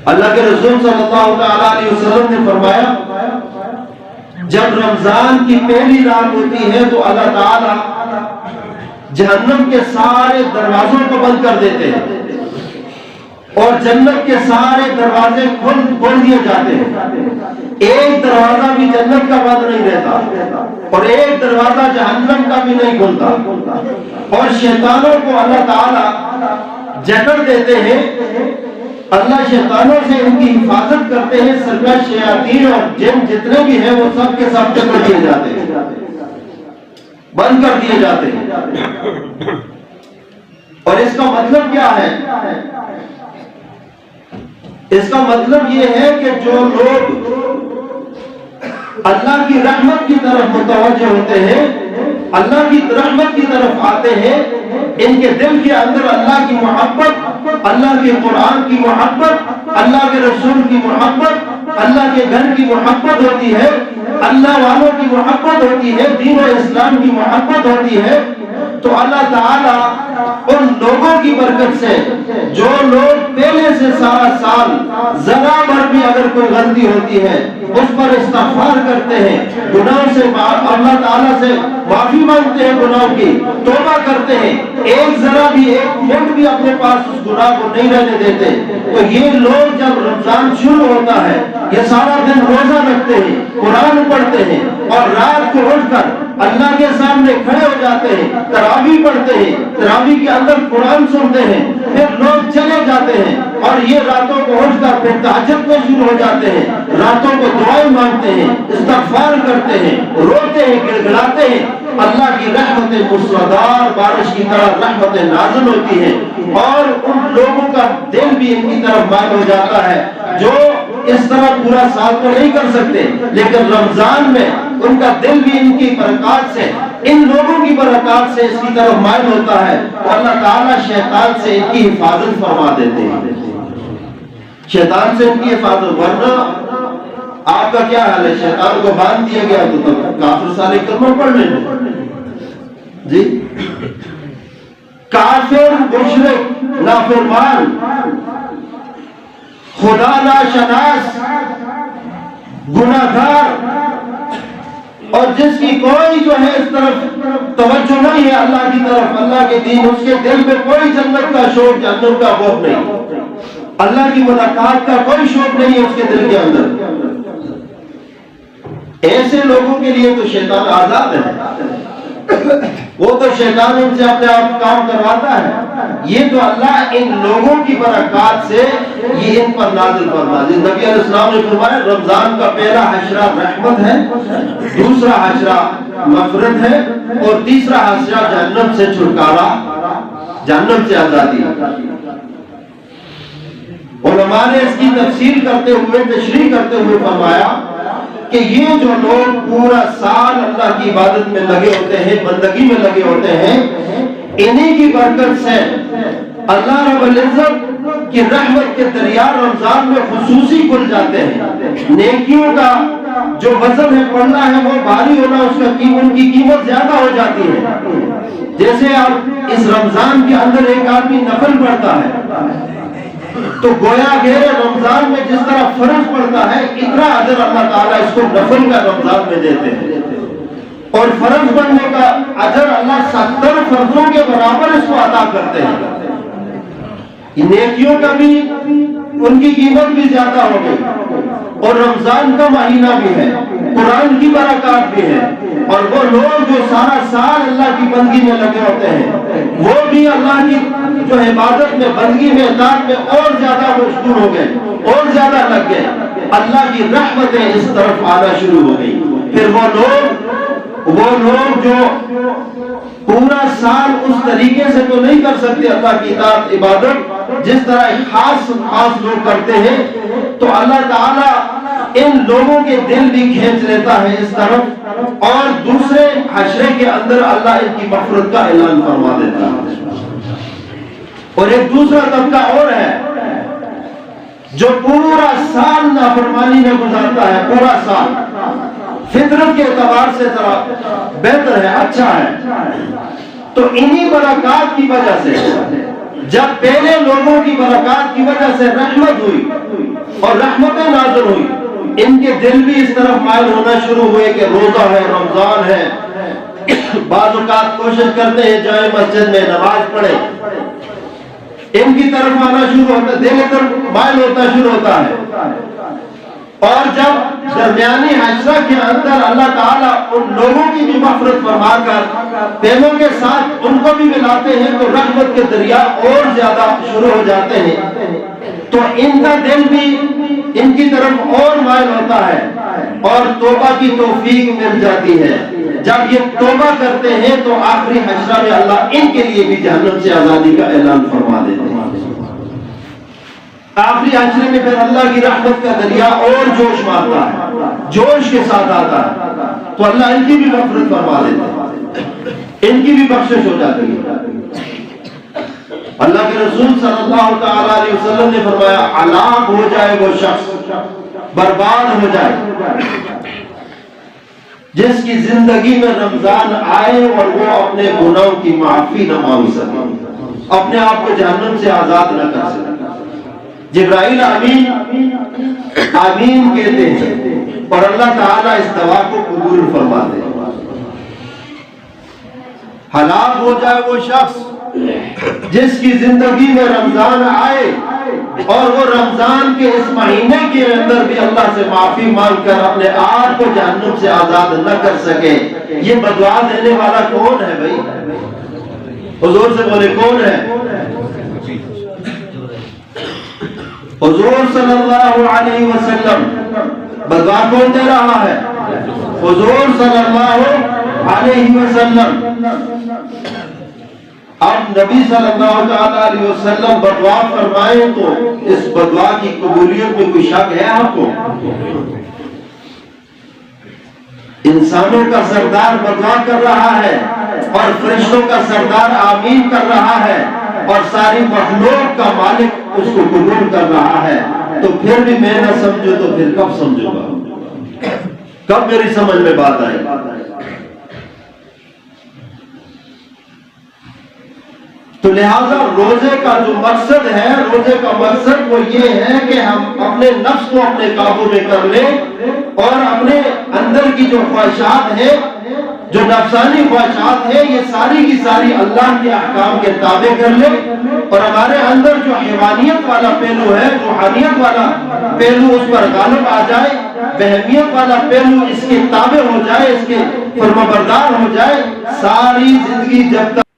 اللہ کے رسول صلی اللہ تعالی علیہ وسلم نے فرمایا جب رمضان کی پہلی رات ہوتی ہے تو اللہ تعالی جہنم کے سارے دروازوں کو بند کر دیتے ہیں اور جنت کے سارے دروازے کھول دیے جاتے ہیں. ایک دروازہ بھی جنت کا بند نہیں رہتا اور ایک دروازہ جہنم کا بھی نہیں کھلتا. اور شیطانوں کو اللہ تعالی جکڑ دیتے ہیں. اللہ شیطانوں سے ان کی حفاظت کرتے ہیں. سرکش شیاطین اور جن جتنے بھی ہیں وہ سب کے سب جکڑ دیے جاتے ہیں, بند کر دیے جاتے ہیں. اور اس کا مطلب کیا ہے؟ اس کا مطلب یہ ہے کہ جو لوگ اللہ کی رحمت کی طرف متوجہ ہوتے ہیں, اللہ کی رحمت کی طرف آتے ہیں, ان کے دل کے اندر اللہ کی محبت, اللہ کے قرآن کی محبت, اللہ کے رسول کی محبت, اللہ کے گھر کی محبت ہوتی ہے, اللہ والوں کی محبت ہوتی ہے, دین و اسلام کی محبت ہوتی ہے. تو اللہ تعالی ان لوگوں کی برکت سے جو لوگ پہلے سے سارا سال ذرا بھر بھی اگر کوئی غلطی ہوتی ہے اس پر استغفار کرتے ہیں, گناہوں سے اللہ تعالیٰ سے معافی مانگتے ہیں, گناہوں کی توبہ کرتے ہیں, ایک ذرا بھی ایک منٹ بھی اپنے پاس اس گناہ کو نہیں رہنے دیتے, تو یہ لوگ جب رمضان شروع ہوتا ہے یہ سارا دن روزہ رکھتے ہیں, قرآن پڑھتے ہیں اور رات کو اٹھ کر اللہ کے سامنے کھڑے ہو جاتے ہیں, تراویح پڑھتے ہیں, تراویح کے اندر قرآن سنتے ہیں, پھر لوگ چلے جاتے ہیں اور یہ راتوں کو اٹھ کر پھر تہجد میں شروع ہو جاتے ہیں, راتوں کو دعائیں مانگتے ہیں, استغفار کرتے ہیں, روتے ہیں, گڑ گڑاتے ہیں. اللہ کی رحمتیں موسلادھار بارش کی طرح رحمتیں نازل ہوتی ہیں اور ان لوگوں کا دل بھی ان کی طرف مائل ہو جاتا ہے جو اس طرح پورا سال تو نہیں کر سکتے, لیکن رمضان میں ان کا دل بھی ان کی برکات سے, ان لوگوں کی برکات سے اس کی طرف مائل ہوتا ہے. تو اللہ تعالیٰ شیطان سے ان کی حفاظت فرما دیتے ہیں, شیطان سے ان کی حفاظت. ورنہ آپ کا کیا حال ہے؟ شیطان کو باندھ دیا گیا تو کافر سارے کلمہ پڑھ لیں جی. کافر, مشرک, نافرمان, خدا ناشناس, گناہگار اور جس کی کوئی جو ہے اس طرف توجہ نہیں ہے اللہ کی طرف, اللہ کے دین, اس کے دل میں کوئی جنت کا شوق, جہنم کا خوف نہیں, اللہ کی ملاقات کا کوئی شوق نہیں ہے اس کے دل کے اندر. ایسے لوگوں کے لیے تو شیطان آزاد ہے, وہ تو شیطان ان سے اپنے آپ کام کرواتا ہے. یہ تو اللہ ان لوگوں کی برکات سے یہ ان پر نازل فرما. جس نبی علیہ السلام نے فرمایا رمضان کا پہلا حشرہ رحمت ہے, دوسرا حشرہ مغفرت ہے اور تیسرا حشرہ جہنم سے چھٹکارا, جہنم سے آزادی. علماء نے اس کی تفسیر کرتے ہوئے, تشریح کرتے ہوئے فرمایا کہ یہ جو لوگ پورا سال اللہ کی عبادت میں لگے ہوتے ہیں, بندگی میں لگے ہوتے ہیں, انہی کی برکت سے اللہ رب العزت کی رحمت کے دریا رمضان میں خصوصی کھل جاتے ہیں. نیکیوں کا جو وزن ہے پڑھنا ہے وہ بھاری ہونا, اس کا ان کی قیمت زیادہ ہو جاتی ہے. جیسے آپ اس رمضان کے اندر ایک آدمی نفل پڑھتا ہے تو گویا گھیرے رمضان میں جس طرح فرض پڑتا ہے اتنا اجر اللہ تعالیٰ اس کو نفل کا رمضان میں دیتے ہیں, اور فرض بننے کا اجر اللہ 70 فرضوں کے برابر اس کو عطا کرتے ہیں. نیکیوں کا بھی ان کی قیمت بھی زیادہ ہو گئی اور رمضان کا مہینہ بھی ہے, قرآن کی برکات بھی ہے, اور وہ لوگ جو سارا سال اللہ کی بندگی میں لگے ہوتے ہیں وہ بھی اللہ کی جو عبادت میں, بندگی میں, اطاعت میں اور زیادہ مشغول ہو گئے, اور زیادہ لگ گئے. اللہ کی رحمتیں اس طرف آنا شروع ہو گئی. پھر وہ لوگ جو پورا سال اس طریقے سے تو نہیں کر سکتے اللہ کی اطاعت عبادت جس طرح خاص لوگ کرتے ہیں, تو اللہ تعالیٰ ان لوگوں کے دل بھی کھینچ لیتا ہے اس طرف, اور دوسرے حشرے کے اندر اللہ ان کی مغفرت کا اعلان فرما دیتا ہے. اور ایک دوسرا طبقہ اور ہے جو پورا سال نافرمانی میں گزارتا ہے, پورا سال فطرت کے اعتبار سے ذرا بہتر ہے, اچھا ہے. تو انہی برکات کی وجہ سے جب پہلے لوگوں کی برکات کی وجہ سے رحمت ہوئی اور رحمتیں نازل ہوئی، ان کے دل بھی اس طرف مائل ہونا شروع ہوئے کہ روزہ ہے، رمضان ہے، بعض اوقات کوشش کرتے ہیں جائے مسجد میں نماز پڑھے، ان کی طرف آنا شروع ہوتا ہے، دل ادھر مائل ہوتا شروع ہوتا ہے۔ اور جب درمیانی حشرہ کے اندر اللہ تعالیٰ ان لوگوں کی بھی مغفرت فرما کر پیموں کے ساتھ ان کو بھی ملاتے ہیں تو رحمت کے دریا اور زیادہ شروع ہو جاتے ہیں، تو ان کا دل بھی ان کی طرف اور مائل ہوتا ہے اور توبہ کی توفیق مل جاتی ہے۔ جب یہ توبہ کرتے ہیں تو آخری حشرہ میں اللہ ان کے لیے بھی جہنم سے آزادی کا اعلان فرما دیتے ہیں۔ آخری حشر میں پھر اللہ کی رحمت کا دریا اور جوش مارتا ہے، جوش کے ساتھ آتا ہے، تو اللہ ان کی بھی مغفرت فرما دیتا ہے، ان کی بھی بخشش ہو جاتی ہے۔ اللہ کے رسول صلی اللہ تعالی علیہ وسلم نے فرمایا ہلاک ہو جائے وہ شخص، برباد ہو جائے جس کی زندگی میں رمضان آئے اور وہ اپنے گناہوں کی معافی نہ مانگ سکے، اپنے آپ کو جہنم سے آزاد نہ کر سکے۔ جبرائیل آمین آمین کہتے ہیں اور اللہ تعالیٰ اس دعا کو قبول فرماتے ہیں۔ ہلاک ہو جائے وہ شخص جس کی زندگی میں رمضان آئے اور وہ رمضان کے اس مہینے کے اندر بھی اللہ سے معافی مانگ کر اپنے آپ کو جہنم سے آزاد نہ کر سکے۔ یہ بدعا دینے والا کون ہے بھائی؟ حضور سے بولے کون ہے؟ حضور صلی اللہ علیہ وسلم۔ بدعا کون دے رہا ہے؟ حضور صلی اللہ علیہ وسلم۔ اب نبی صلی اللہ علیہ وسلم بدعا فرمائیں تو اس بدعا کی قبولیت میں کوئی شک ہے آپ کو؟ انسانوں کا سردار بدعا کر رہا ہے اور فرشتوں کا سردار آمین کر رہا ہے اور ساری مخلوق کا مالک اس کو قبول کر رہا ہے، تو پھر بھی میں نہ سمجھوں تو پھر کب سمجھوں گا؟ کب میری سمجھ میں بات آئے؟ تو لہذا روزے کا جو مقصد ہے، روزے کا مقصد وہ یہ ہے کہ ہم اپنے نفس کو اپنے قابو میں کر لیں اور اپنے اندر کی جو خواہشات ہیں، جو نفسانی خواہشات ہیں، یہ ساری کی ساری اللہ کے احکام کے تابع کر لیں اور ہمارے اندر جو حیوانیت والا پہلو ہے، روحانیت والا پہلو اس پر غالب آ جائے، بہیمیت والا پہلو اس کے تابع ہو جائے، اس کے فرمانبردار ہو جائے۔ ساری زندگی جب تک